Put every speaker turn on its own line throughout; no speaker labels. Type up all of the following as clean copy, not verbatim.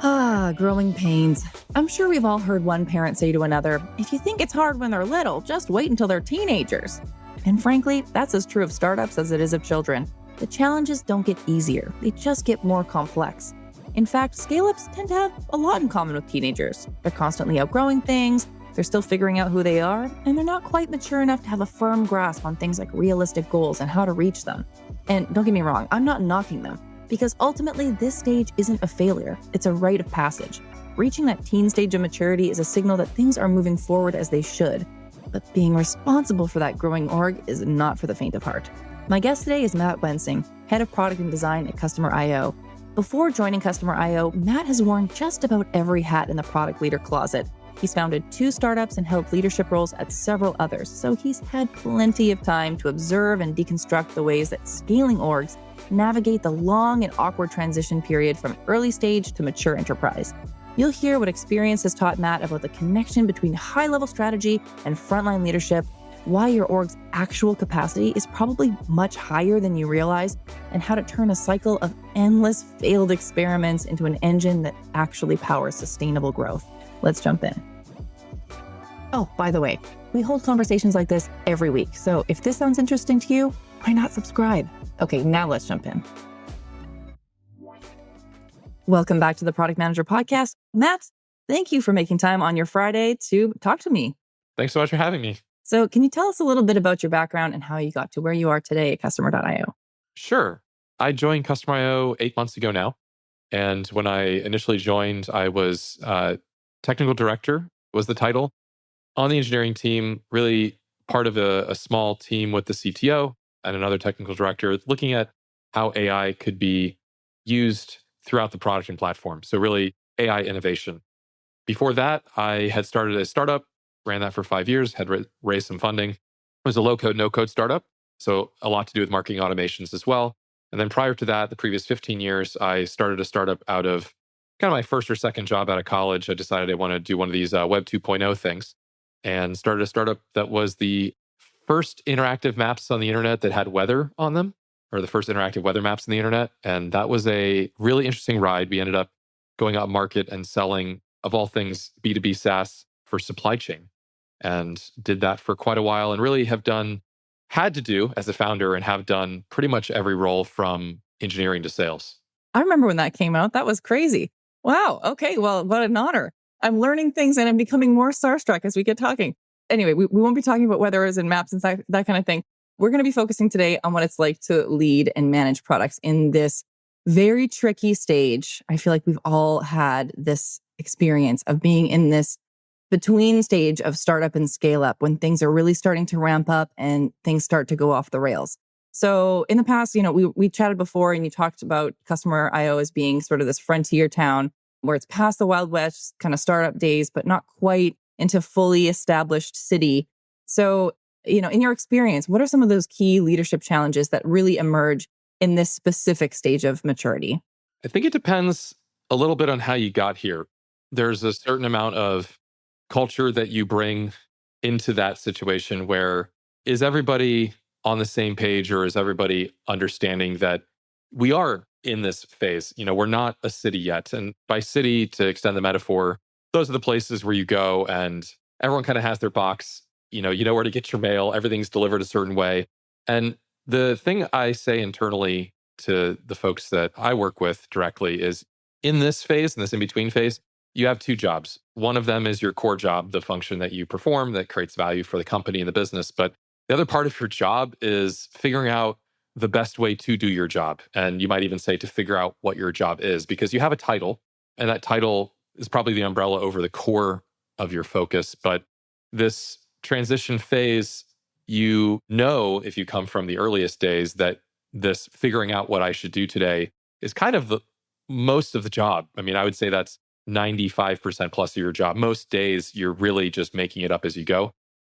Growing pains. I'm sure we've all heard one parent say to another, if you think it's hard when they're little, just wait until they're teenagers. And frankly, that's as true of startups as it is of children. The challenges don't get easier, they just get more complex. In fact, scale-ups tend to have a lot in common with teenagers. They're constantly outgrowing things, they're still figuring out who they are, and they're not quite mature enough to have a firm grasp on things like realistic goals and how to reach them. And don't get me wrong, I'm not knocking them. Because ultimately, this stage isn't a failure, it's a rite of passage. Reaching that teen stage of maturity is a signal that things are moving forward as they should. But being responsible for that growing org is not for the faint of heart. My guest today is Matt Wensing, Head of Product and Design at Customer.io. Before joining Customer.io, Matt has worn just about every hat in the product leader closet. He's founded 2 startups and held leadership roles at several others, so he's had plenty of time to observe and deconstruct the ways that scaling orgs navigate the long and awkward transition period from early stage to mature enterprise. You'll hear what experience has taught Matt about the connection between high-level strategy and frontline leadership, why your org's actual capacity is probably much higher than you realize, and how to turn a cycle of endless failed experiments into an engine that actually powers sustainable growth. Let's jump in. Oh, by the way, we hold conversations like this every week, so if this sounds interesting to you, why not subscribe? Okay, now let's jump in. Welcome back to the Product Manager Podcast. Matt, thank you for making time on your Friday to talk to me.
Thanks so much for having me.
So can you tell us a little bit about your background and how you got to where you are today at Customer.io?
Sure. I joined Customer.io 8 months ago now. And when I initially joined, I was technical director was the title. On the engineering team, really part of a small team with the CTO and another technical director looking at how AI could be used throughout the product and platform. So really AI innovation. Before that, I had started a startup, ran that for 5 years, had raised some funding. It was a low-code, no-code startup. So a lot to do with marketing automations as well. And then prior to that, the previous 15 years, I started a startup out of kind of my first or second job out of college. I decided I wanted to do one of these Web 2.0 things and started a startup that was the first interactive maps on the internet that had weather on them, or the first interactive weather maps on the internet. And that was a really interesting ride. We ended up going out market and selling, of all things, B2B SaaS for supply chain, and did that for quite a while and really had to do as a founder and have done pretty much every role from engineering to sales.
I remember when that came out. That was crazy. Wow. Okay. Well, what an honor. I'm learning things and I'm becoming more starstruck as we get talking. Anyway, we won't be talking about weathers and maps and that kind of thing. We're going to be focusing today on what it's like to lead and manage products in this very tricky stage. I feel like we've all had this experience of being in this between stage of startup and scale up when things are really starting to ramp up and things start to go off the rails. So in the past, we chatted before and you talked about Customer.io as being sort of this frontier town where it's past the Wild West kind of startup days, but not quite into fully established city. So, in your experience, what are some of those key leadership challenges that really emerge in this specific stage of maturity?
I think it depends a little bit on how you got here. There's a certain amount of culture that you bring into that situation where is everybody on the same page or is everybody understanding that we are in this phase? We're not a city yet. And by city, to extend the metaphor, those are the places where you go and everyone kind of has their box. You know where to get your mail. Everything's delivered a certain way. And the thing I say internally to the folks that I work with directly is in this phase, in this in-between phase, you have 2 jobs. One of them is your core job, the function that you perform that creates value for the company and the business. But the other part of your job is figuring out the best way to do your job. And you might even say to figure out what your job is, because you have a title, and that title is probably the umbrella over the core of your focus. But this transition phase, if you come from the earliest days, that this figuring out what I should do today is kind of the most of the job. I mean, I would say that's 95% plus of your job. Most days, you're really just making it up as you go.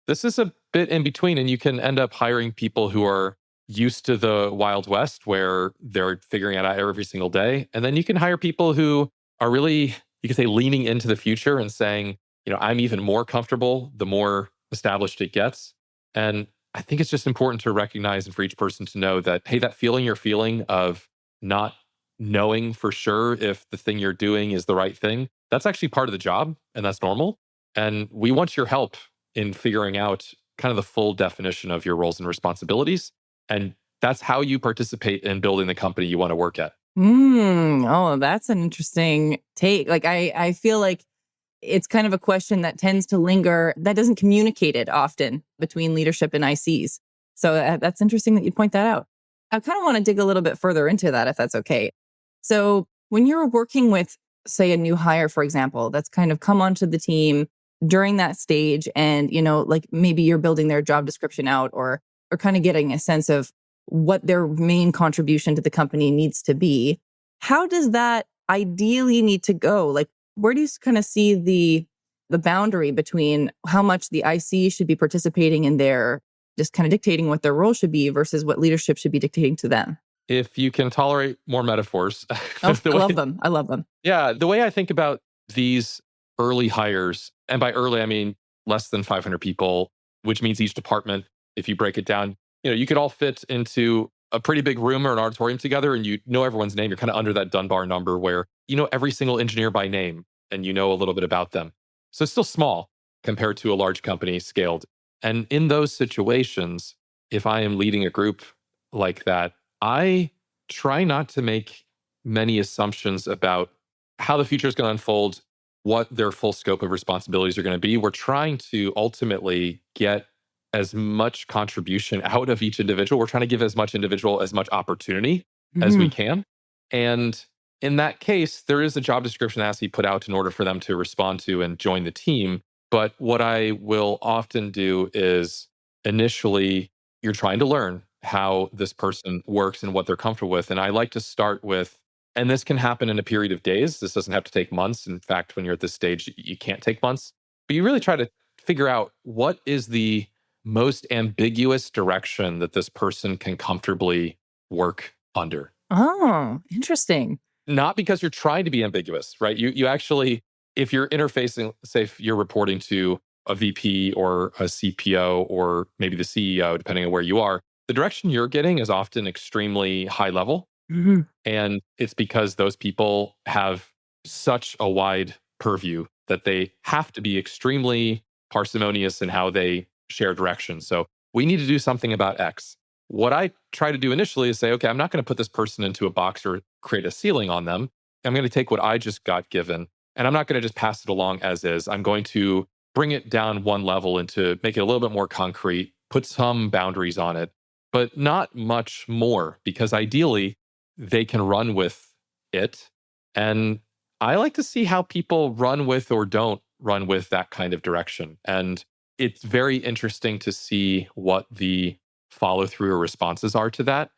This is a bit in between, and you can end up hiring people who are used to the Wild West where they're figuring it out every single day. And then you can hire people who are really, you could say, leaning into the future and saying, I'm even more comfortable the more established it gets. And I think it's just important to recognize and for each person to know that, hey, that feeling you're feeling of not knowing for sure if the thing you're doing is the right thing, that's actually part of the job and that's normal. And we want your help in figuring out kind of the full definition of your roles and responsibilities. And that's how you participate in building the company you want to work at.
Oh, that's an interesting take. Like, I feel like it's kind of a question that tends to linger, that doesn't communicate it often between leadership and ICs. So that's interesting that you point that out. I kind of want to dig a little bit further into that, if that's okay. So when you're working with, say, a new hire, for example, that's kind of come onto the team during that stage, and, like maybe you're building their job description out, or kind of getting a sense of what their main contribution to the company needs to be. How does that ideally need to go? Like, where do you kind of see the boundary between how much the IC should be participating in their, just kind of dictating what their role should be versus what leadership should be dictating to them?
If you can tolerate more metaphors.
Oh, I love them. I love them.
Yeah, the way I think about these early hires, and by early, I mean less than 500 people, which means each department, if you break it down, you could all fit into a pretty big room or an auditorium together and you know everyone's name. You're kind of under that Dunbar number where you know every single engineer by name and you know a little bit about them. So it's still small compared to a large company scaled. And in those situations, if I am leading a group like that, I try not to make many assumptions about how the future is going to unfold, what their full scope of responsibilities are going to be. We're trying to ultimately get as much contribution out of each individual. We're trying to give as much individual as much opportunity as we can. And in that case, there is a job description that has to be put out in order for them to respond to and join the team. But what I will often do is initially, you're trying to learn how this person works and what they're comfortable with. And I like to start with, and this can happen in a period of days. This doesn't have to take months. In fact, when you're at this stage, you can't take months. But you really try to figure out what is the most ambiguous direction that this person can comfortably work under.
Oh, interesting.
Not because you're trying to be ambiguous, right? You actually, if you're interfacing, say if you're reporting to a VP or a CPO or maybe the CEO, depending on where you are, the direction you're getting is often extremely high level. And it's because those people have such a wide purview that they have to be extremely parsimonious in how they share direction. So we need to do something about X. What I try to do initially is say, okay, I'm not going to put this person into a box or create a ceiling on them. I'm going to take what I just got given and I'm not going to just pass it along as is. I'm going to bring it down one level and to make it a little bit more concrete, put some boundaries on it, but not much more, because ideally they can run with it. And I like to see how people run with or don't run with that kind of direction. And it's very interesting to see what the follow through or responses are to that.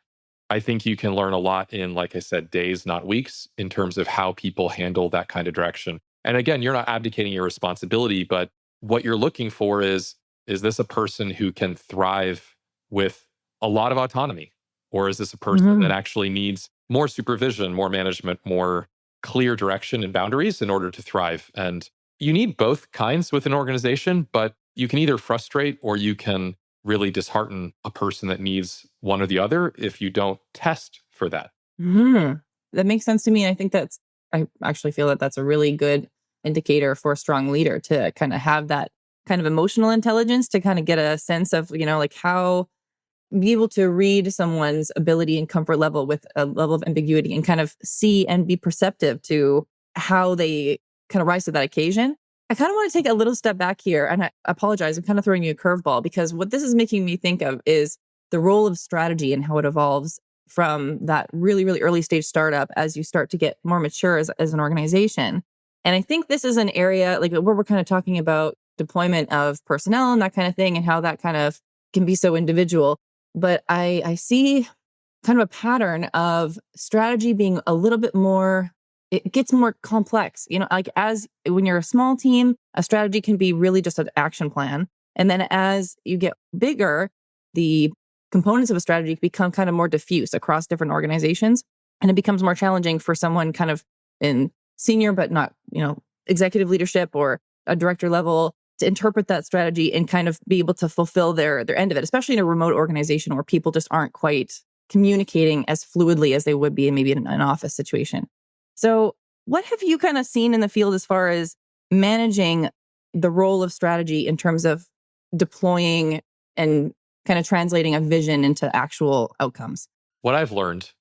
I think you can learn a lot in, like I said, days, not weeks, in terms of how people handle that kind of direction. And again, you're not abdicating your responsibility, but what you're looking for is this a person who can thrive with a lot of autonomy? Or is this a person that actually needs more supervision, more management, more clear direction and boundaries in order to thrive? And you need both kinds with an organization, but you can either frustrate or you can really dishearten a person that needs one or the other if you don't test for that.
That makes sense to me. I think I actually feel that that's a really good indicator for a strong leader, to kind of have that kind of emotional intelligence, to kind of get a sense of, like how be able to read someone's ability and comfort level with a level of ambiguity and kind of see and be perceptive to how they kind of rise to that occasion. I kind of want to take a little step back here, and I apologize, I'm kind of throwing you a curveball, because what this is making me think of is the role of strategy and how it evolves from that really, really early stage startup as you start to get more mature as an organization. And I think this is an area like where we're kind of talking about deployment of personnel and that kind of thing, and how that kind of can be so individual. But I see kind of a pattern of strategy being a little bit more, it gets more complex. Like as when you're a small team, a strategy can be really just an action plan. And then as you get bigger, the components of a strategy become kind of more diffuse across different organizations. And it becomes more challenging for someone kind of in senior, but not, executive leadership or a director level, to interpret that strategy and kind of be able to fulfill their end of it, especially in a remote organization where people just aren't quite communicating as fluidly as they would be in maybe an office situation. So what have you kind of seen in the field as far as managing the role of strategy in terms of deploying and kind of translating a vision into actual outcomes?
What I've learned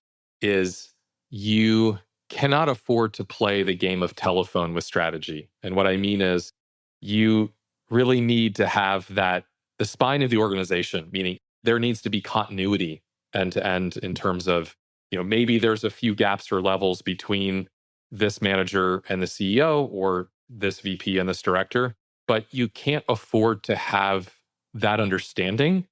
is you cannot afford to play the game of telephone with strategy. And what I mean is you really need to have the spine of the organization, meaning there needs to be continuity end to end in terms of, maybe there's a few gaps or levels between this manager and the CEO or this VP and this director, but you can't afford to have that understanding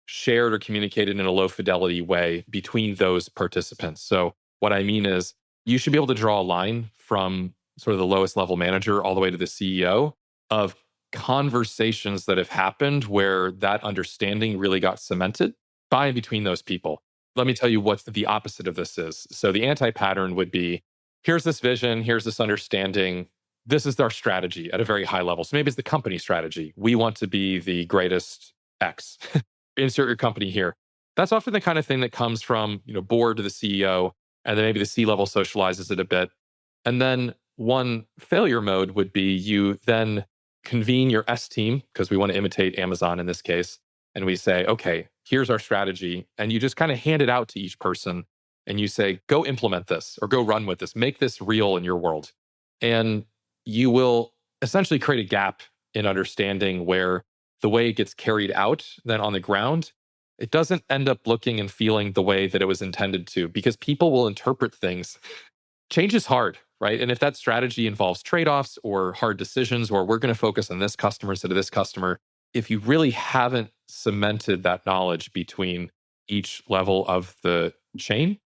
shared or communicated in a low fidelity way between those participants. So, what I mean is, you should be able to draw a line from sort of the lowest level manager all the way to the CEO of conversations that have happened where that understanding really got cemented by and between those people. Let me tell you what the opposite of this is. So, the anti pattern would be, here's this vision, here's this understanding. This is our strategy at a very high level. So maybe it's the company strategy. We want to be the greatest X. Insert your company here. That's often the kind of thing that comes from, board to the CEO, and then maybe the C-level socializes it a bit. And then one failure mode would be you then convene your S team, because we want to imitate Amazon in this case. And we say, okay, here's our strategy. And you just kind of hand it out to each person. And you say, go implement this or go run with this. Make this real in your world. And you will essentially create a gap in understanding where the way it gets carried out then on the ground, it doesn't end up looking and feeling the way that it was intended to, because people will interpret things. Change is hard, right? And if that strategy involves trade-offs or hard decisions, or we're going to focus on this customer instead of this customer, if you really haven't cemented that knowledge between each level of the chain,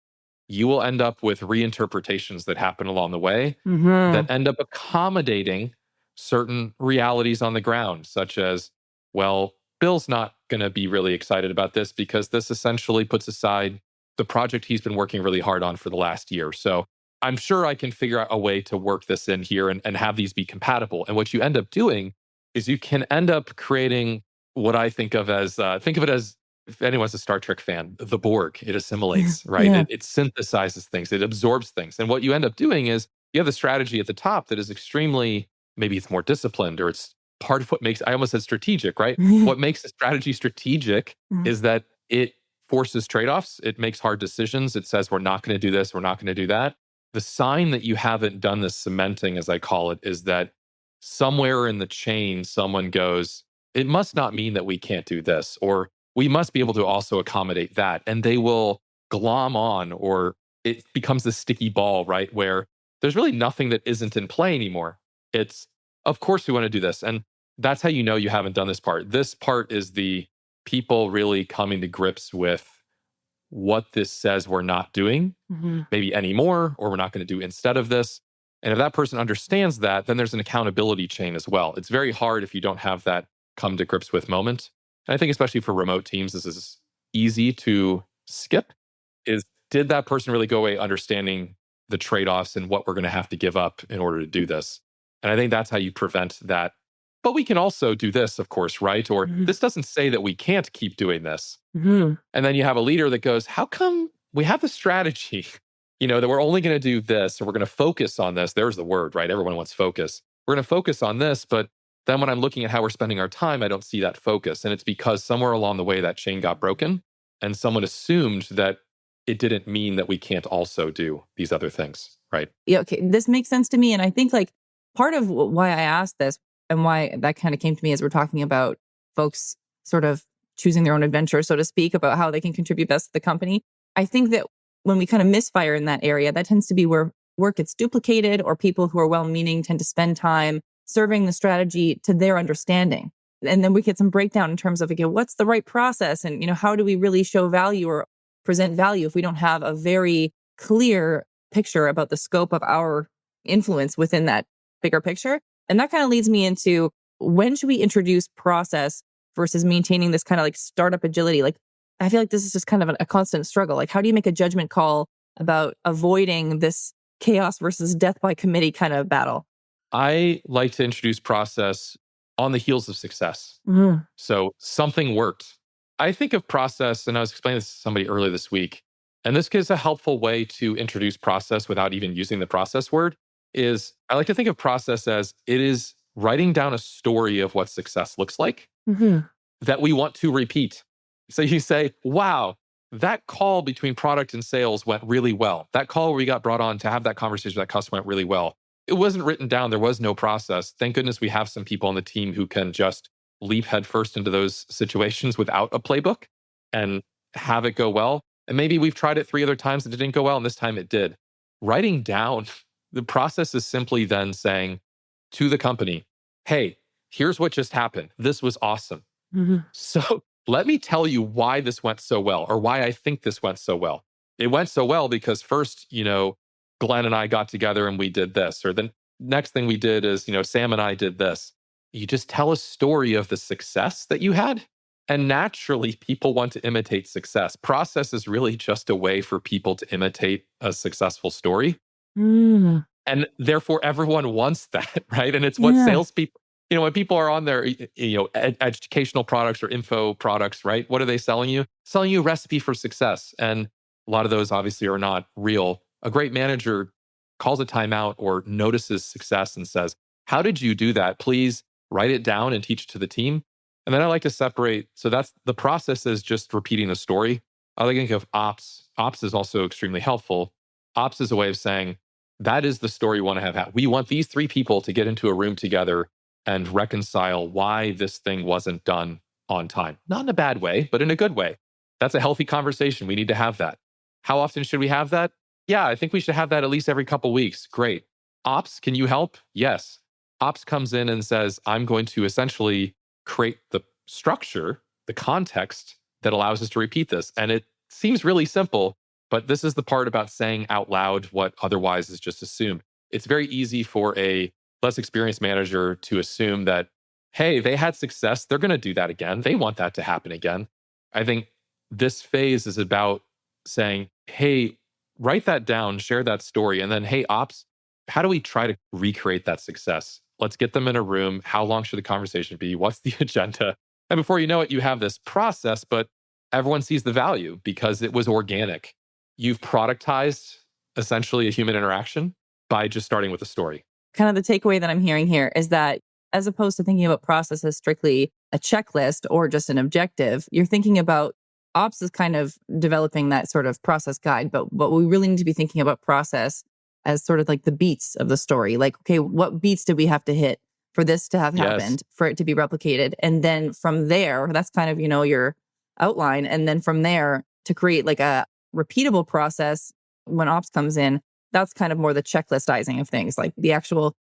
you will end up with reinterpretations that happen along the way that end up accommodating certain realities on the ground, such as, well, Bill's not going to be really excited about this because this essentially puts aside the project he's been working really hard on for the last year. So I'm sure I can figure out a way to work this in here and have these be compatible. And what you end up doing is you can end up creating what I think of as, think of it as, if anyone's a Star Trek fan, the Borg. It assimilates, right?
Yeah.
It synthesizes things, it absorbs things. And what you end up doing is you have a strategy at the top that is extremely, maybe it's more disciplined, or it's part of what makes, I almost said strategic, right? What makes a strategy strategic is that it forces trade-offs. It makes hard decisions. It says, we're not going to do this. We're not going to do that. The sign that you haven't done this cementing, as I call it, is that somewhere in the chain, someone goes, it must not mean that we can't do this, or we must be able to also accommodate that. And they will glom on, or it becomes this sticky ball, right? Where there's really nothing that isn't in play anymore. It's, of course, we want to do this. And that's how you know you haven't done this part. This part is the people really coming to grips with what this says we're not doing, maybe anymore, or we're not going to do instead of this. And if that person understands that, then there's an accountability chain as well. It's very hard if you don't have that come to grips with moment. And I think especially for remote teams, this is easy to skip, is did that person really go away understanding the trade-offs and what we're going to have to give up in order to do this? And I think that's how you prevent that. But we can also do this, of course, right? Or this doesn't say that we can't keep doing this. And then you have a leader that goes, how come we have the strategy, that we're only going to do this, or we're going to focus on this. There's the word, right? Everyone wants focus. We're going to focus on this, but then when I'm looking at how we're spending our time, I don't see that focus. And it's because somewhere along the way that chain got broken and someone assumed that it didn't mean that we can't also do these other things, right?
Yeah, okay. This makes sense to me. And I think part of why I asked this and why that kind of came to me as we're talking about folks sort of choosing their own adventure, so to speak, about how they can contribute best to the company. I think that when we kind of misfire in that area, that tends to be where work gets duplicated, or people who are well-meaning tend to spend time serving the strategy to their understanding. And then we get some breakdown in terms of, okay, what's the right process? And, how do we really show value or present value if we don't have a very clear picture about the scope of our influence within that bigger picture? And that kind of leads me into, when should we introduce process versus maintaining this kind of startup agility? I feel like this is just kind of a constant struggle. How do you make a judgment call about avoiding this chaos versus death by committee kind of battle?
I like to introduce process on the heels of success. So something worked. I think of process, and I was explaining this to somebody earlier this week. And this is a helpful way to introduce process without even using the process word. Is I like to think of process as it is writing down a story of what success looks like
Hmm.
that we want to repeat. So you say, wow, that call between product and sales went really well. That call where we got brought on to have that conversation with that customer went really well. It wasn't written down. There was no process. Thank goodness we have some people on the team who can just leap headfirst into those situations without a playbook and have it go well. And maybe we've tried it 3 other times and it didn't go well, and this time it did. Writing down the process is simply then saying to the company, hey, here's what just happened. This was awesome.
Hmm.
So let me tell you why this went so well, or why I think this went so well. It went so well because first, Glenn and I got together and we did this, or the next thing we did is, Sam and I did this. You just tell a story of the success that you had. And naturally, people want to imitate success. Process is really just a way for people to imitate a successful story.
Mm.
And therefore, everyone wants that, right? And it's what
Yeah.
salespeople, when people are on their, educational products or info products, right? What are they selling you? Selling you a recipe for success. And a lot of those obviously are not real. A great manager calls a timeout or notices success and says, how did you do that? Please write it down and teach it to the team. And then I like to separate. So that's the process is just repeating the story. I like to think of ops. Ops is also extremely helpful. Ops is a way of saying, that is the story we want to have. We want these 3 people to get into a room together and reconcile why this thing wasn't done on time. Not in a bad way, but in a good way. That's a healthy conversation. We need to have that. How often should we have that? Yeah, I think we should have that at least every couple weeks. Great. Ops, can you help? Yes. Ops comes in and says, I'm going to essentially create the structure, the context that allows us to repeat this. And it seems really simple, but this is the part about saying out loud what otherwise is just assumed. It's very easy for a less experienced manager to assume that, hey, they had success. They're going to do that again. They want that to happen again. I think this phase is about saying, hey, write that down, share that story. And then, hey, ops, how do we try to recreate that success? Let's get them in a room. How long should the conversation be? What's the agenda? And before you know it, you have this process, but everyone sees the value because it was organic. You've productized essentially a human interaction by just starting with a story.
Kind of the takeaway that I'm hearing here is that as opposed to thinking about process as strictly a checklist or just an objective, you're thinking about ops is kind of developing that sort of process guide. But we really need to be thinking about process as sort of like the beats of the story. Like, okay, what beats did we have to hit for this to have
Yes.
happened, for it to be replicated? And then from there, that's kind of, your outline. And then from there to create like a repeatable process when ops comes in, that's kind of more the checklistizing of things, like the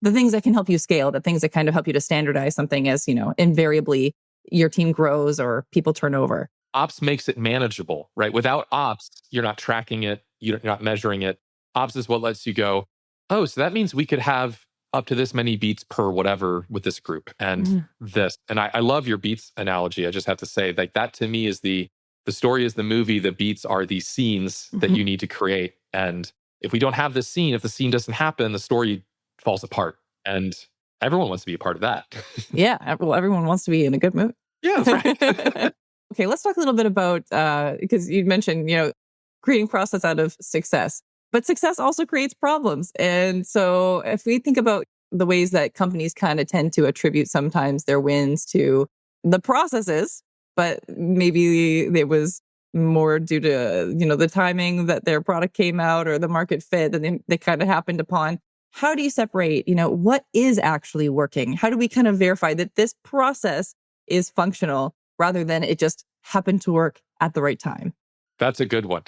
things that can help you scale, the things that kind of help you to standardize something as, invariably your team grows or people turn over.
Ops makes it manageable, right? Without ops, you're not tracking it, you're not measuring it. Ops is what lets you go, oh, so that means we could have up to this many beats per whatever with this group and this. And I love your beats analogy. I just have to say, like, that to me is the story is the movie, the beats are the scenes that you need to create. And if we don't have this scene, if the scene doesn't happen, the story falls apart. And everyone wants to be a part of that.
Yeah. Well, everyone wants to be in a good mood.
Yeah, that's right.
Okay, let's talk a little bit about, because you mentioned, creating process out of success, but success also creates problems. And so if we think about the ways that companies kind of tend to attribute sometimes their wins to the processes, but maybe it was more due to, the timing that their product came out or the market fit that they kind of happened upon. How do you separate, what is actually working? How do we kind of verify that this process is functional rather than it just happened to work at the right time?
That's a good one.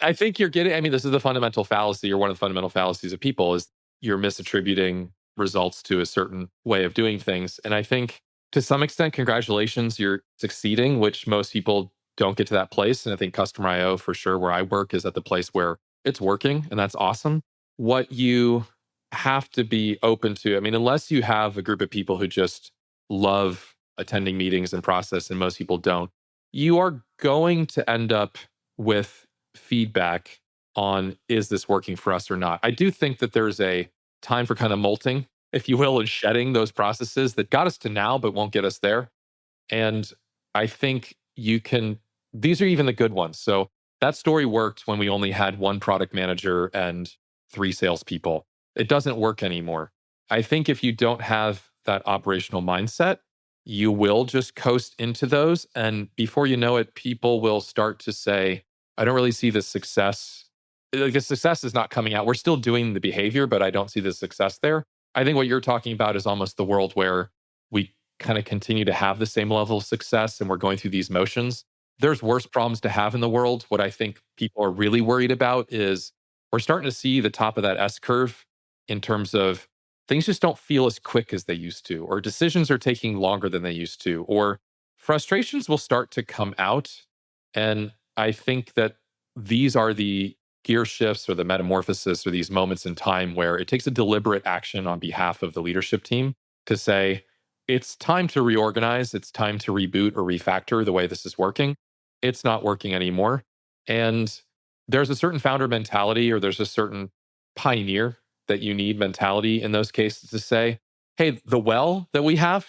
I think this is the fundamental fallacy, or one of the fundamental fallacies of people, is you're misattributing results to a certain way of doing things. And I think to some extent, congratulations, you're succeeding, which most people don't get to that place. And I think Customer IO, for sure, where I work, is at the place where it's working, and that's awesome. What you have to be open to, unless you have a group of people who just love attending meetings and process, and most people don't, you are going to end up with feedback on, is this working for us or not? I do think that there's a time for kind of molting, if you will, and shedding those processes that got us to now but won't get us there. And I think these are even the good ones. So That story worked when we only had one product manager and three salespeople. It doesn't work anymore. I think if you don't have that operational mindset, you will just coast into those. And before you know it, people will start to say, I don't really see the success. Like the success is not coming out. We're still doing the behavior, but I don't see the success there. I think what you're talking about is almost the world where we kind of continue to have the same level of success and we're going through these motions. There's worse problems to have in the world. What I think people are really worried about is we're starting to see the top of that S curve in terms of things just don't feel as quick as they used to, or decisions are taking longer than they used to, or frustrations will start to come out. And I think that these are the gear shifts or the metamorphosis or these moments in time where it takes a deliberate action on behalf of the leadership team to say, it's time to reorganize, it's time to reboot or refactor the way this is working. It's not working anymore. And there's a certain founder mentality or there's a certain pioneer that you need mentality in those cases to say, hey, the well that we have,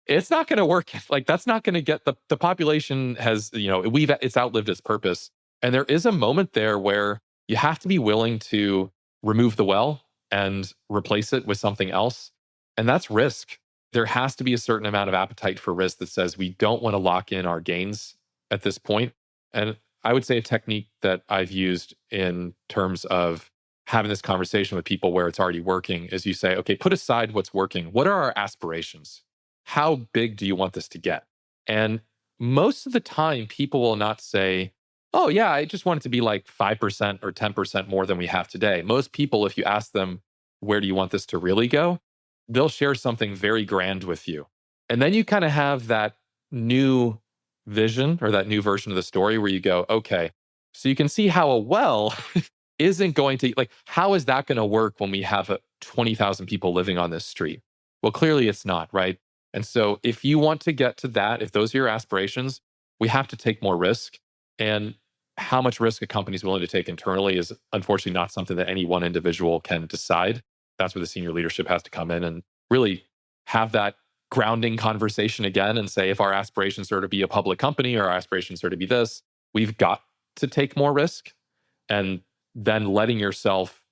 it's not going to work. Like that's not going to get the population has, it's outlived its purpose. And there is a moment there where you have to be willing to remove the well and replace it with something else. And that's risk. There has to be a certain amount of appetite for risk that says we don't want to lock in our gains at this point. And I would say a technique that I've used in terms of having this conversation with people where it's already working is you say, okay, put aside what's working. What are our aspirations? How big do you want this to get? And most of the time, people will not say, oh, yeah, I just want it to be like 5% or 10% more than we have today. Most people, if you ask them, where do you want this to really go? They'll share something very grand with you. And then you kind of have that new vision or that new version of the story where you go, okay, so you can see how a well isn't going to, like, how is that going to work when we have 20,000 people living on this street? Well, clearly it's not, right? And so if you want to get to that, if those are your aspirations, we have to take more risk. And how much risk a company is willing to take internally is unfortunately not something that any one individual can decide. That's where the senior leadership has to come in and really have that grounding conversation again and say, if our aspirations are to be a public company or our aspirations are to be this, we've got to take more risk. And then letting yourself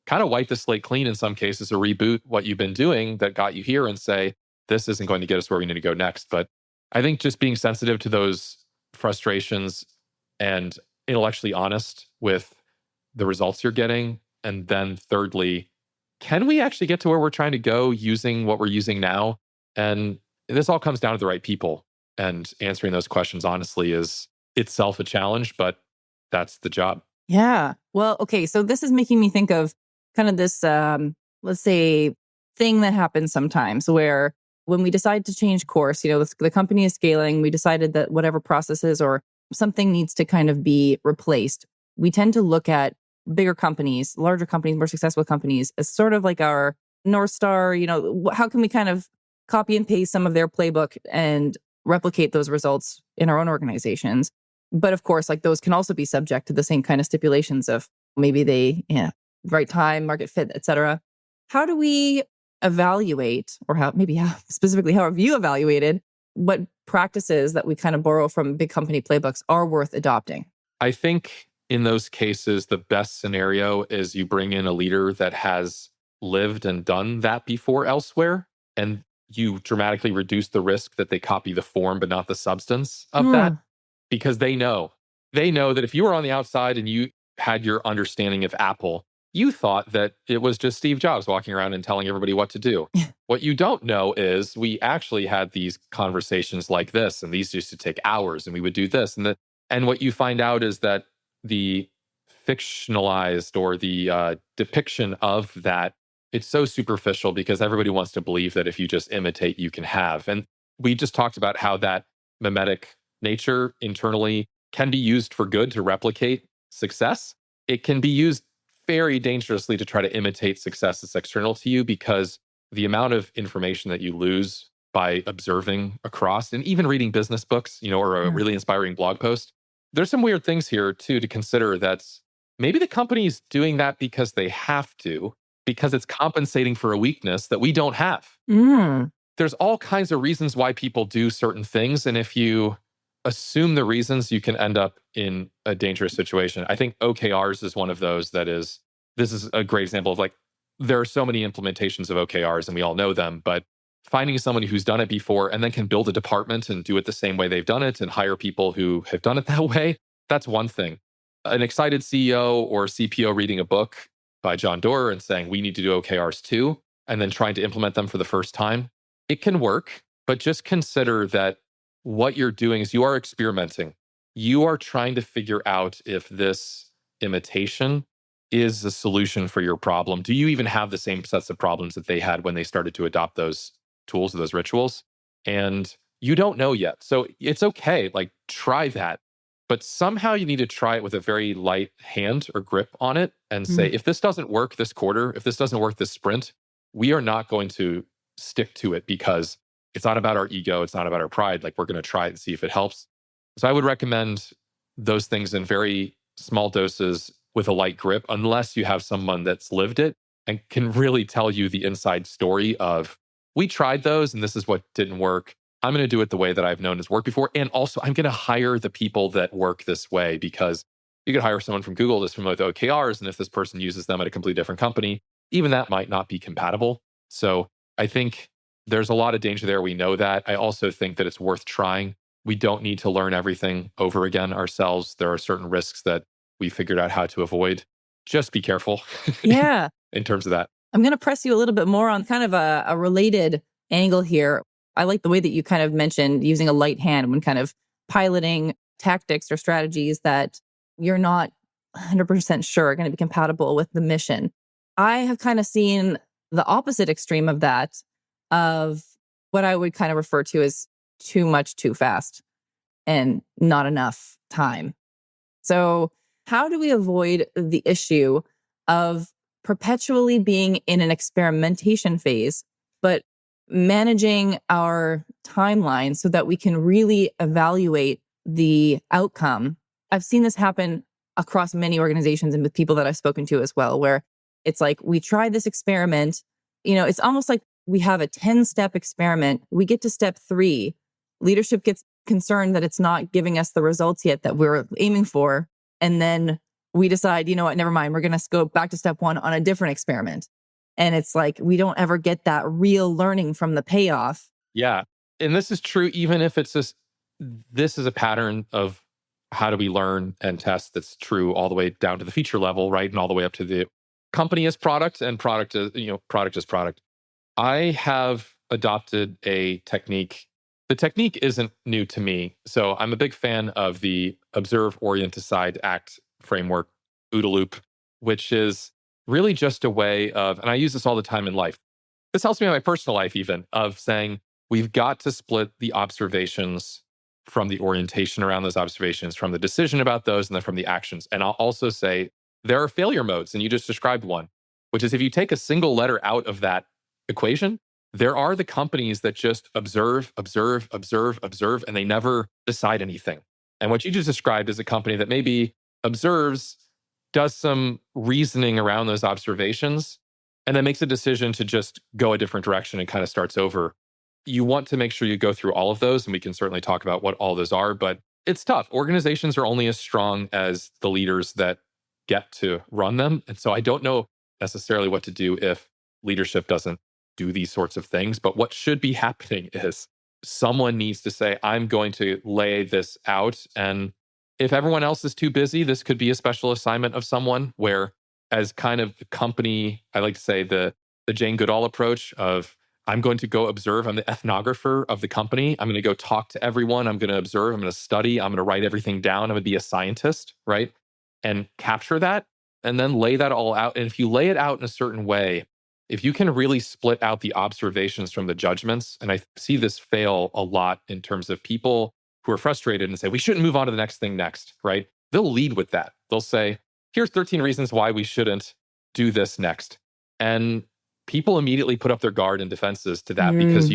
kind of wipe the slate clean in some cases or reboot what you've been doing that got you here and say, this isn't going to get us where we need to go next. But I think just being sensitive to those frustrations and intellectually honest with the results you're getting. And then thirdly, can we actually get to where we're trying to go using what we're using now? And this all comes down to the right people. And answering those questions honestly is itself a challenge, but that's the job.
Yeah. Well, okay. So this is making me think of kind of this, let's say, thing that happens sometimes where when we decide to change course, the company is scaling, we decided that whatever processes or something needs to kind of be replaced. We tend to look at bigger companies, larger companies, more successful companies as sort of like our North Star. How can we kind of copy and paste some of their playbook and replicate those results in our own organizations? But of course, like those can also be subject to the same kind of stipulations of maybe they, right time, market fit, et cetera. How do we evaluate, or how specifically how have you evaluated what practices that we kind of borrow from big company playbooks are worth adopting?
I think in those cases, the best scenario is you bring in a leader that has lived and done that before elsewhere, and you dramatically reduce the risk that they copy the form but not the substance of that. Because they know that if you were on the outside and you had your understanding of Apple, you thought that it was just Steve Jobs walking around and telling everybody what to do. What you don't know is we actually had these conversations like this, and these used to take hours, and we would do this. And what you find out is that the fictionalized or the depiction of that, it's so superficial because everybody wants to believe that if you just imitate, you can have. And we just talked about how that mimetic nature internally can be used for good to replicate success. It can be used very dangerously to try to imitate success that's external to you because the amount of information that you lose by observing across and even reading business books, or a really inspiring blog post. There's some weird things here too to consider. That's maybe the company's doing that because they have to, because it's compensating for a weakness that we don't have. There's all kinds of reasons why people do certain things. And if you assume the reasons, you can end up in a dangerous situation. I think OKRs is one of those this is a great example of like, there are so many implementations of OKRs and we all know them, but finding somebody who's done it before and then can build a department and do it the same way they've done it and hire people who have done it that way, that's one thing. An excited CEO or CPO reading a book by John Doerr and saying, we need to do OKRs too, and then trying to implement them for the first time, it can work, but just consider that what you're doing is you are experimenting. You are trying to figure out if this imitation is the solution for your problem. Do you even have the same sets of problems that they had when they started to adopt those tools or those rituals? And you don't know yet. So it's okay. Like, try that. But somehow you need to try it with a very light hand or grip on it and say, if this doesn't work this quarter, if this doesn't work this sprint, we are not going to stick to it because it's not about our ego. It's not about our pride. Like, we're going to try it and see if it helps. So I would recommend those things in very small doses with a light grip, unless you have someone that's lived it and can really tell you the inside story of, we tried those and this is what didn't work. I'm going to do it the way that I've known has worked before. And also, I'm going to hire the people that work this way, because you could hire someone from Google that's familiar with OKRs. And if this person uses them at a completely different company, even that might not be compatible. So I think there's a lot of danger there. We know that. I also think that it's worth trying. We don't need to learn everything over again ourselves. There are certain risks that we figured out how to avoid. Just be careful.
Yeah.
In terms of that.
I'm going to press you a little bit more on kind of a related angle here. I like the way that you kind of mentioned using a light hand when kind of piloting tactics or strategies that you're not 100% sure are going to be compatible with the mission. I have kind of seen the opposite extreme of that, of what I would kind of refer to as too much too fast and not enough time. So how do we avoid the issue of perpetually being in an experimentation phase, but managing our timeline so that we can really evaluate the outcome? I've seen this happen across many organizations and with people that I've spoken to as well, where it's like, we tried this experiment, it's almost like we have a 10-step experiment. We get to step 3. Leadership gets concerned that it's not giving us the results yet that we're aiming for. And then we decide, you know what, never mind. We're going to go back to step 1 on a different experiment. And it's like, we don't ever get that real learning from the payoff.
Yeah. And this is true, even if it's just, this is a pattern of how do we learn and test that's true all the way down to the feature level, right? And all the way up to the company as product and product as, product as product. I have adopted a technique. The technique isn't new to me. So I'm a big fan of the observe, orient, decide, act framework, OODA loop, which is really just a way of, and I use this all the time in life. This helps me in my personal life even, of saying, we've got to split the observations from the orientation around those observations, from the decision about those, and then from the actions. And I'll also say there are failure modes, and you just described one, which is if you take a single letter out of that equation, there are the companies that just observe, observe, observe, observe, and they never decide anything. And what you just described is a company that maybe observes, does some reasoning around those observations, and then makes a decision to just go a different direction and kind of starts over. You want to make sure you go through all of those, and we can certainly talk about what all those are, but it's tough. Organizations are only as strong as the leaders that get to run them. And so I don't know necessarily what to do if leadership doesn't do these sorts of things. But what should be happening is someone needs to say, I'm going to lay this out. And if everyone else is too busy, this could be a special assignment of someone where, as kind of the company, I like to say the Jane Goodall approach of, I'm going to go observe. I'm the ethnographer of the company. I'm going to go talk to everyone. I'm going to observe. I'm going to study. I'm going to write everything down. I'm going to be a scientist, right? And capture that and then lay that all out. And if you lay it out in a certain way, if you can really split out the observations from the judgments, and I see this fail a lot in terms of people who are frustrated and say, we shouldn't move on to the next thing next, right? They'll lead with that. They'll say, here's 13 reasons why we shouldn't do this next. And people immediately put up their guard and defenses to that because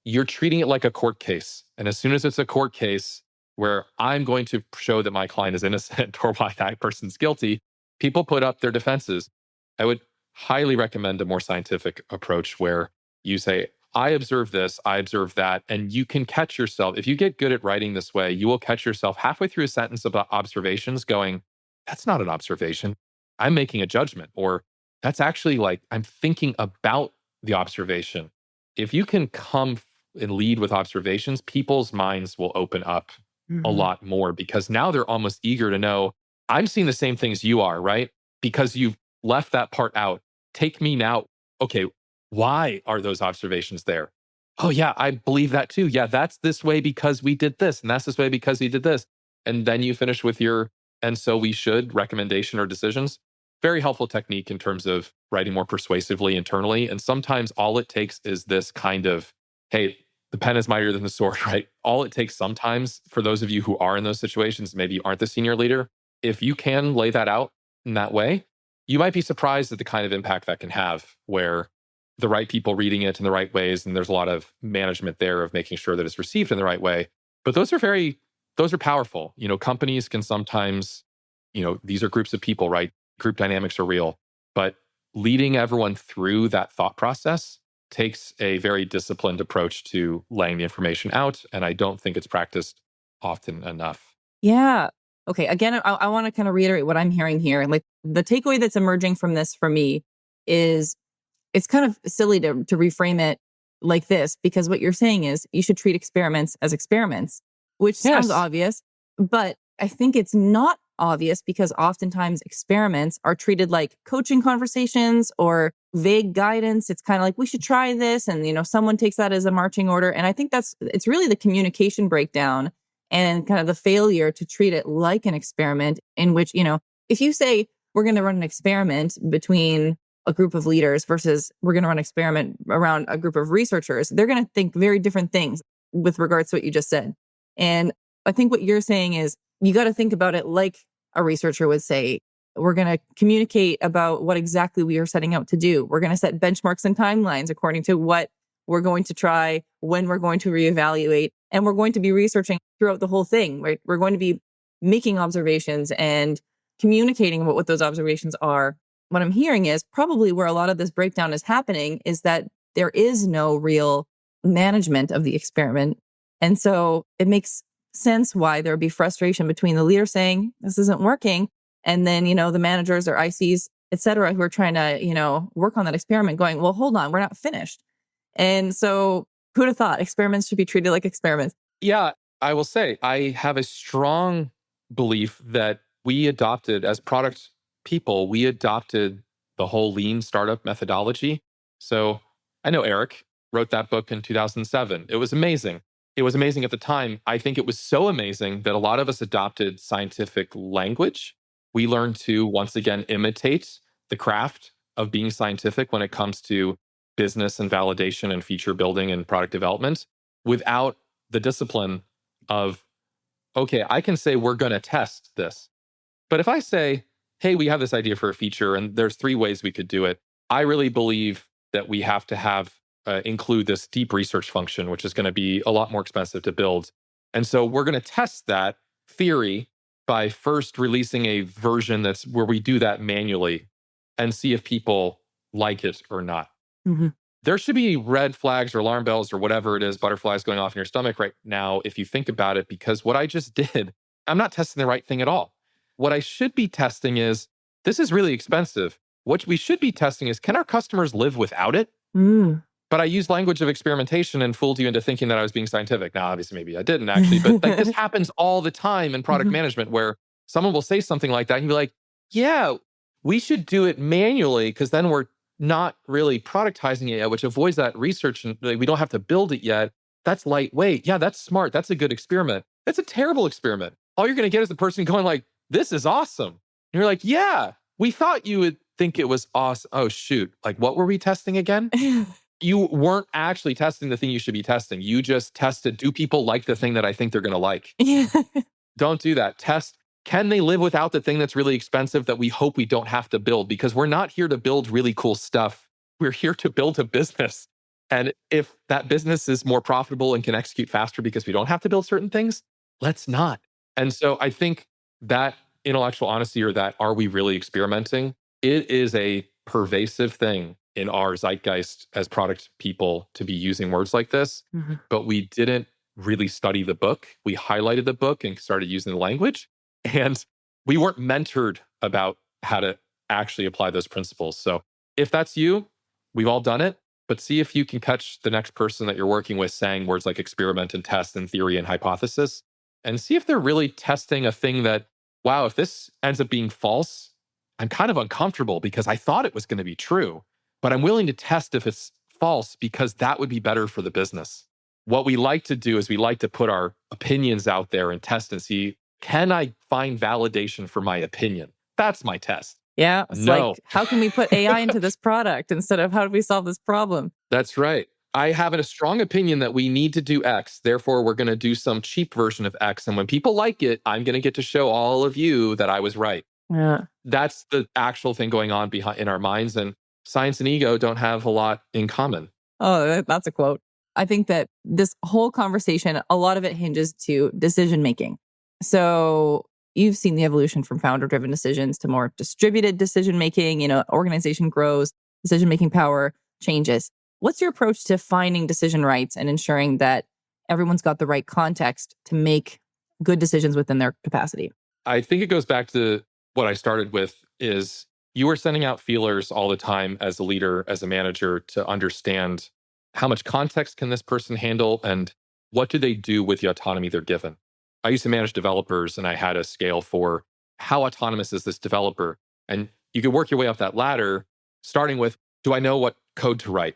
you're treating it like a court case. And as soon as it's a court case where I'm going to show that my client is innocent or why that person's guilty, people put up their defenses. I would highly recommend a more scientific approach where you say, I observe this, I observe that. And you can catch yourself. If you get good at writing this way, you will catch yourself halfway through a sentence about observations going, that's not an observation. I'm making a judgment. Or that's actually like, I'm thinking about the observation. If you can and lead with observations, people's minds will open up a
Mhm.
lot more because now they're almost eager to know, I'm seeing the same things you are, right? Because you've left that part out. Take me now. Okay, why are those observations there? Oh, yeah, I believe that too. Yeah, that's this way because we did this, and that's this way because we did this. And then you finish with your, and so we should recommendation or decisions. Very helpful technique in terms of writing more persuasively internally. And sometimes all it takes is this kind of, hey, the pen is mightier than the sword, right? All it takes sometimes for those of you who are in those situations, maybe you aren't the senior leader, if you can lay that out in that way, you might be surprised at the kind of impact that can have where the right people reading it in the right ways. And there's a lot of management there of making sure that it's received in the right way. But those are powerful. Companies can sometimes, these are groups of people, right? Group dynamics are real. But leading everyone through that thought process takes a very disciplined approach to laying the information out. And I don't think it's practiced often enough.
Yeah. Okay. Again, I want to kind of reiterate what I'm hearing here. Like the takeaway that's emerging from this for me is it's kind of silly to reframe it like this, because what you're saying is you should treat experiments as experiments, which sounds
Yes.
obvious, but I think it's not obvious because oftentimes experiments are treated like coaching conversations or vague guidance. It's kind of like we should try this, and someone takes that as a marching order. And I think it's really the communication breakdown and kind of the failure to treat it like an experiment in which, if you say we're going to run an experiment between a group of leaders versus we're going to run an experiment around a group of researchers, they're going to think very different things with regards to what you just said. And I think what you're saying is you got to think about it like a researcher would say. We're going to communicate about what exactly we are setting out to do. We're going to set benchmarks and timelines according to what we're going to try, when we're going to reevaluate, and we're going to be researching throughout the whole thing, right? We're going to be making observations and communicating about what those observations are. What I'm hearing is probably where a lot of this breakdown is happening is that there is no real management of the experiment. And so it makes sense why there would be frustration between the leader saying, this isn't working. And then, the managers or ICs, et cetera, who are trying to, work on that experiment going, well, hold on, we're not finished. And so who'd have thought experiments should be treated like experiments?
Yeah, I will say I have a strong belief that we adopted as product people, we adopted the whole lean startup methodology. So I know Eric wrote that book in 2007. It was amazing. It was amazing at the time. I think it was so amazing that a lot of us adopted scientific language. We learned to once again imitate the craft of being scientific when it comes to business and validation and feature building and product development without the discipline of, okay, I can say we're going to test this. But if I say, hey, we have this idea for a feature and there's 3 ways we could do it, I really believe that we have to include this deep research function, which is going to be a lot more expensive to build. And so we're going to test that theory by first releasing a version that's where we do that manually and see if people like it or not.
Mhm.
There should be red flags or alarm bells or whatever it is, butterflies going off in your stomach right now, if you think about it, because what I just did, I'm not testing the right thing at all. What I should be testing is this is really expensive. What we should be testing is can our customers live without it?
Mm.
But I used language of experimentation and fooled you into thinking that I was being scientific. Now, obviously, maybe I didn't actually, but like this happens all the time in product
Mhm.
management where someone will say something like that and you'll be like, yeah, we should do it manually because then we're not really productizing it yet, which avoids that research and like, we don't have to build it yet. That's lightweight. Yeah, that's smart. That's a good experiment. It's a terrible experiment. All you're going to get is the person going like, this is awesome. And you're like, yeah, we thought you would think it was awesome. Oh, shoot. Like, what were we testing again? You weren't actually testing the thing you should be testing. You just tested, do people like the thing that I think they're going to like?
Yeah.
Don't do that. Test, can they live without the thing that's really expensive that we hope we don't have to build? Because we're not here to build really cool stuff. We're here to build a business. And if that business is more profitable and can execute faster because we don't have to build certain things, let's not. And so I think that intellectual honesty or that are we really experimenting? It is a pervasive thing in our zeitgeist as product people to be using words like this, but we didn't really study the book. We highlighted the book and started using the language, and we weren't mentored about how to actually apply those principles. So if that's you, we've all done it, but see if you can catch the next person that you're working with saying words like experiment and test and theory and hypothesis, and see if they're really testing a thing that, wow, if this ends up being false, I'm kind of uncomfortable because I thought it was going to be true, but I'm willing to test if it's false because that would be better for the business. What we like to do is we like to put our opinions out there and test and see, can I find validation for my opinion? That's my test.
Yeah. It's
No.
like, how can we put AI into this product instead of how do we solve this problem?
That's right. I have a strong opinion that we need to do X. Therefore, we're going to do some cheap version of X. And when people like it, I'm going to get to show all of you that I was right.
Yeah.
That's the actual thing going on behind in our minds. And science and ego don't have a lot in common.
Oh, that's a quote. I think that this whole conversation, a lot of it hinges to decision making. So you've seen the evolution from founder driven decisions to more distributed decision making. Organization grows, decision making power changes. What's your approach to finding decision rights and ensuring that everyone's got the right context to make good decisions within their capacity?
I think it goes back to what I started with is you are sending out feelers all the time as a leader, as a manager, to understand how much context can this person handle and what do they do with the autonomy they're given. I used to manage developers and I had a scale for how autonomous is this developer? And you could work your way up that ladder, starting with, do I know what code to write?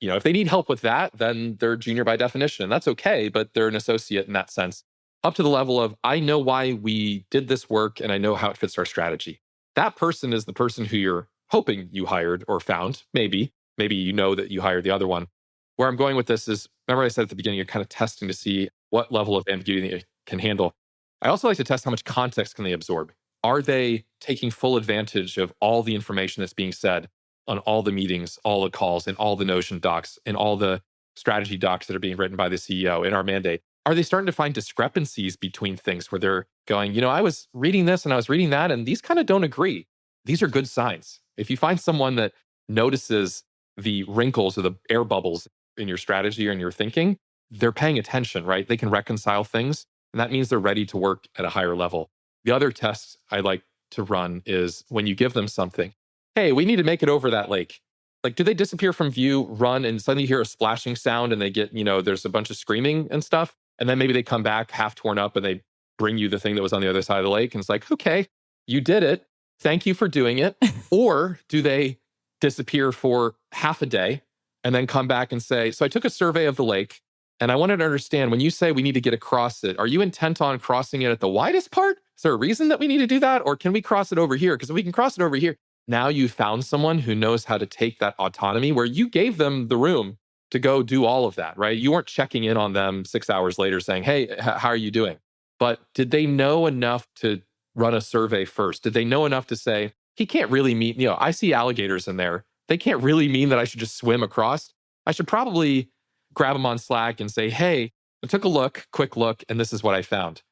If they need help with that, then they're junior by definition. That's okay, but they're an associate in that sense. Up to the level of, I know why we did this work and I know how it fits our strategy. That person is the person who you're hoping you hired or found. Maybe you know that you hired the other one. Where I'm going with this is, remember I said at the beginning, you're kind of testing to see what level of ambiguity they can handle. I also like to test how much context can they absorb. Are they taking full advantage of all the information that's being said on all the meetings, all the calls, and all the Notion docs, and all the strategy docs that are being written by the CEO in our mandate? Are they starting to find discrepancies between things where they're going, I was reading this and I was reading that, and these kind of don't agree? These are good signs. If you find someone that notices the wrinkles or the air bubbles in your strategy or in your thinking, they're paying attention, right? They can reconcile things, and that means they're ready to work at a higher level. The other test I like to run is when you give them something, hey, we need to make it over that lake. Like, do they disappear from view, run, and suddenly you hear a splashing sound and they get, there's a bunch of screaming and stuff. And then maybe they come back half torn up and they bring you the thing that was on the other side of the lake. And it's like, okay, you did it. Thank you for doing it. Or do they disappear for half a day and then come back and say, so I took a survey of the lake and I wanted to understand when you say we need to get across it, are you intent on crossing it at the widest part? Is there a reason that we need to do that? Or can we cross it over here? Because if we can cross it over here, now you found someone who knows how to take that autonomy where you gave them the room to go do all of that, right? You weren't checking in on them 6 hours later saying, hey, how are you doing? But did they know enough to run a survey first? Did they know enough to say, he can't really mean, I see alligators in there. They can't really mean that I should just swim across. I should probably grab them on Slack and say, hey, I took a quick look, and this is what I found.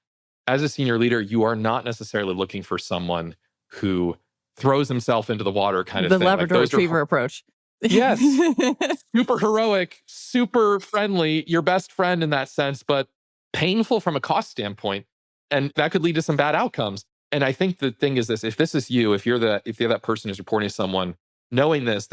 As a senior leader, you are not necessarily looking for someone who throws himself into the water kind of
the
thing.
Labrador retriever approach.
Yes. Super heroic, super friendly, your best friend in that sense, but painful from a cost standpoint. And that could lead to some bad outcomes. And I think the thing is this, if this is you, if you're that person who's reporting to someone, knowing this,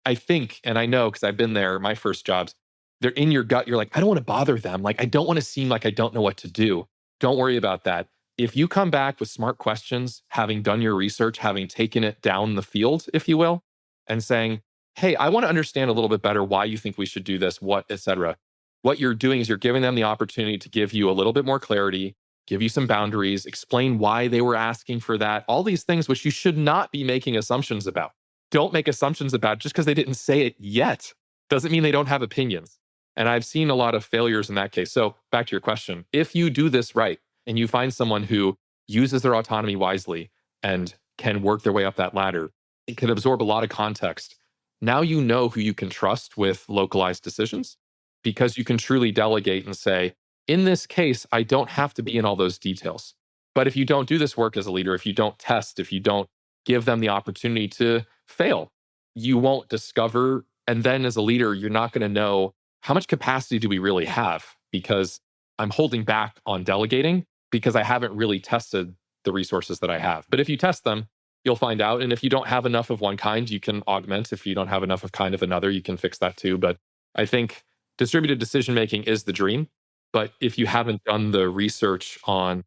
I think, and I know because I've been there, my first jobs, they're in your gut. You're like, I don't want to bother them. Like, I don't want to seem like I don't know what to do. Don't worry about that. If you come back with smart questions, having done your research, having taken it down the field, if you will, and saying, hey, I want to understand a little bit better why you think we should do this, what, et cetera. What you're doing is you're giving them the opportunity to give you a little bit more clarity, give you some boundaries, explain why they were asking for that, all these things which you should not be making assumptions about. Don't make assumptions about just because they didn't say it yet. Doesn't mean they don't have opinions. And I've seen a lot of failures in that case. So back to your question, if you do this right and you find someone who uses their autonomy wisely and can work their way up that ladder, it can absorb a lot of context. Now you know who you can trust with localized decisions because you can truly delegate and say, in this case, I don't have to be in all those details. But if you don't do this work as a leader, if you don't test, if you don't give them the opportunity to fail, you won't discover. And then as a leader, you're not going to know how much capacity do we really have, because I'm holding back on delegating because I haven't really tested the resources that I have. But if you test them, you'll find out. And if you don't have enough of one kind, you can augment. If you don't have enough of kind of another, you can fix that too. But I think distributed decision making is the dream. But if you haven't done the research on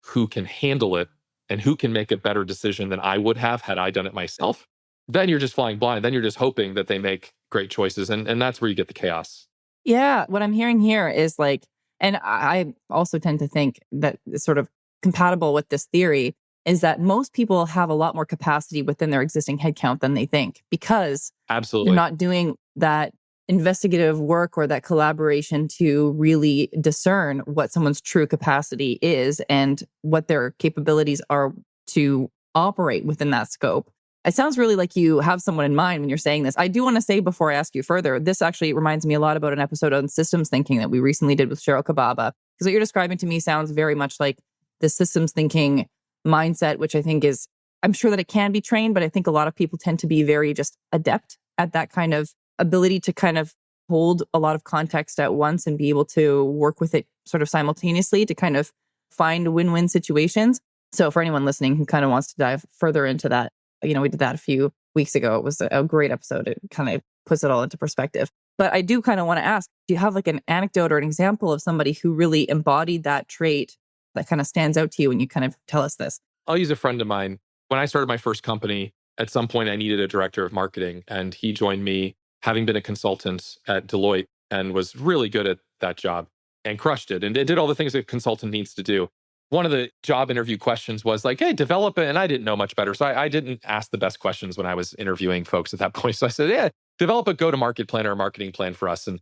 who can handle it and who can make a better decision than I would have had I done it myself, then you're just flying blind. Then you're just hoping that they make great choices. And that's where you get the chaos.
Yeah, what I'm hearing here is like, and I also tend to think that it's sort of compatible with this theory, is that most people have a lot more capacity within their existing headcount than they think, because
Absolutely.
they're not doing that investigative work or that collaboration to really discern what someone's true capacity is and what their capabilities are to operate within that scope. It sounds really like you have someone in mind when you're saying this. I do want to say before I ask you further, this actually reminds me a lot about an episode on systems thinking that we recently did with Cheryl Kababa. Because what you're describing to me sounds very much like the systems thinking mindset, which I think is, I'm sure that it can be trained, but I think a lot of people tend to be very just adept at that kind of ability to kind of hold a lot of context at once and be able to work with it sort of simultaneously to kind of find win-win situations. So for anyone listening who kind of wants to dive further into that, we did that a few weeks ago. It was a great episode. It kind of puts it all into perspective. But I do kind of want to ask, do you have like an anecdote or an example of somebody who really embodied that trait that kind of stands out to you when you kind of tell us this?
I'll use a friend of mine. When I started my first company, at some point I needed a director of marketing, and he joined me having been a consultant at Deloitte and was really good at that job and crushed it and it did all the things a consultant needs to do. One of the job interview questions was like, hey, develop it. And I didn't know much better. So I didn't ask the best questions when I was interviewing folks at that point. So I said, yeah, develop a go-to-market plan or a marketing plan for us. And,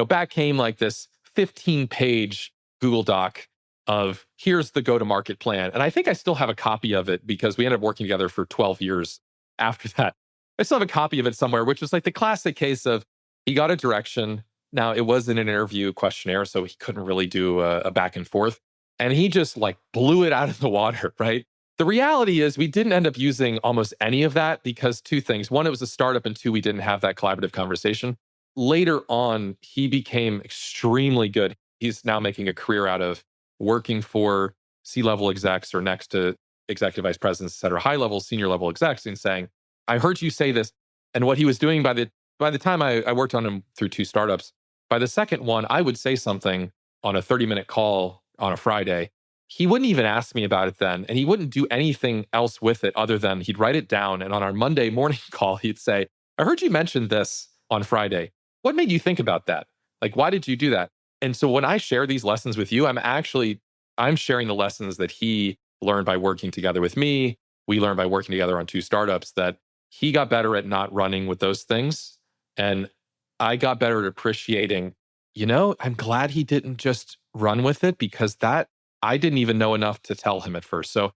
back came like this 15-page Google Doc of here's the go-to-market plan. And I think I still have a copy of it because we ended up working together for 12 years after that. I still have a copy of it somewhere, which was like the classic case of he got a direction. Now, it was in an interview questionnaire, so he couldn't really do a back and forth. And he just like blew it out of the water, right? The reality is we didn't end up using almost any of that because two things. One, it was a startup, and two, we didn't have that collaborative conversation. Later on, he became extremely good. He's now making a career out of working for C-level execs or next to executive vice presidents, et cetera, high-level, senior-level execs, and saying, I heard you say this. And what he was doing by the time I worked on him through two startups, by the second one, I would say something on a 30-minute call on a Friday. He wouldn't even ask me about it then. And he wouldn't do anything else with it other than he'd write it down. And on our Monday morning call, he'd say, I heard you mention this on Friday. What made you think about that? Like, why did you do that? And so when I share these lessons with you, I'm sharing the lessons that he learned by working together with me. We learned by working together on two startups that he got better at not running with those things. And I got better at appreciating, I'm glad he didn't just run with it because that I didn't even know enough to tell him at first. So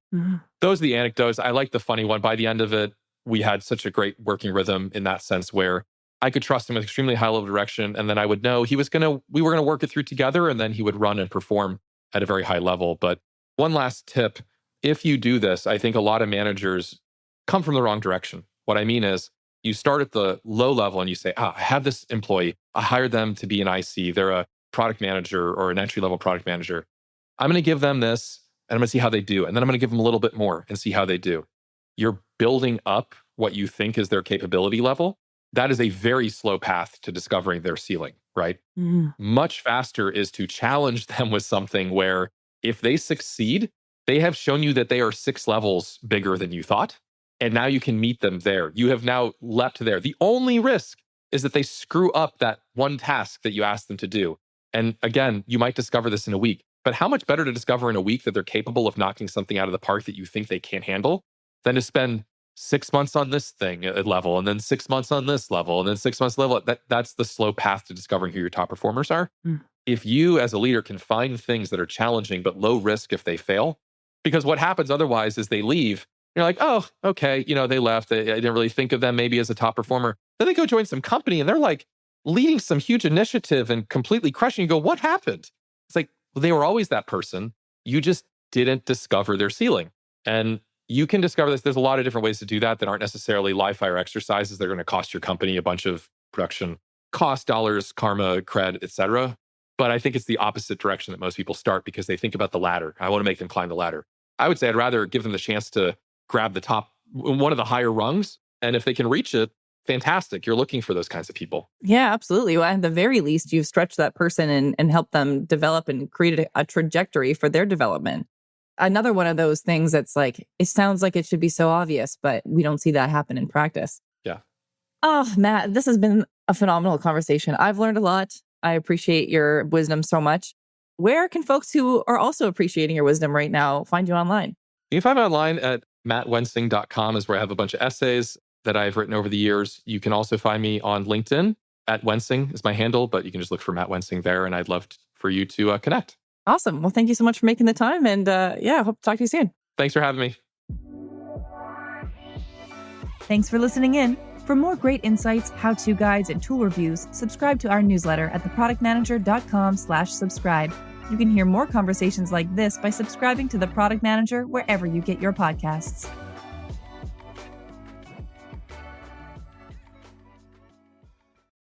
those are the anecdotes. I like the funny one. By the end of it, we had such a great working rhythm in that sense where I could trust him with extremely high level direction. And then I would know we were going to work it through together, and then he would run and perform at a very high level. But one last tip, if you do this, I think a lot of managers come from the wrong direction. What I mean is you start at the low level and you say, I have this employee. I hired them to be an IC. They're a product manager or an entry-level product manager. I'm going to give them this and I'm going to see how they do. And then I'm going to give them a little bit more and see how they do. You're building up what you think is their capability level. That is a very slow path to discovering their ceiling, right? Much faster is to challenge them with something where if they succeed, they have shown you that they are 6 levels bigger than you thought. And now you can meet them there. You have now leapt there. The only risk is that they screw up that one task that you asked them to do. And again, you might discover this in a week. But how much better to discover in a week that they're capable of knocking something out of the park that you think they can't handle than to spend 6 months on this thing at level, and then 6 months on this level, and then 6 months level. That's the slow path to discovering who your top performers are. If you as a leader can find things that are challenging but low risk if they fail, because what happens otherwise is they leave. You're like, oh, okay, they left. I didn't really think of them maybe as a top performer. Then they go join some company and they're like leading some huge initiative and completely crushing. You go, what happened? It's like, well, they were always that person. You just didn't discover their ceiling. And You can discover this. There's a lot of different ways to do that aren't necessarily live fire exercises. They're going to cost your company a bunch of production cost, dollars, karma, cred, etc. But I think it's the opposite direction that most people start because they think about the ladder. I want to make them climb the ladder. I would say I'd rather give them the chance to grab the top, one of the higher rungs. And if they can reach it, fantastic. You're looking for those kinds of people.
Yeah, absolutely. Well, at the very least, you've stretched that person and helped them develop and create a trajectory for their development. Another one of those things that's like, it sounds like it should be so obvious, but we don't see that happen in practice.
Yeah.
Oh, Matt, this has been a phenomenal conversation. I've learned a lot. I appreciate your wisdom so much. Where can folks who are also appreciating your wisdom right now find you online?
You can find me online at mattwensing.com is where I have a bunch of essays that I've written over the years. You can also find me on LinkedIn at Wensing is my handle, but you can just look for Matt Wensing there. And I'd love for you to connect.
Awesome. Well, thank you so much for making the time. And I hope to talk to you soon.
Thanks for having me.
Thanks for listening in. For more great insights, how-to guides, and tool reviews, subscribe to our newsletter at theproductmanager.com/subscribe. You can hear more conversations like this by subscribing to The Product Manager wherever you get your podcasts.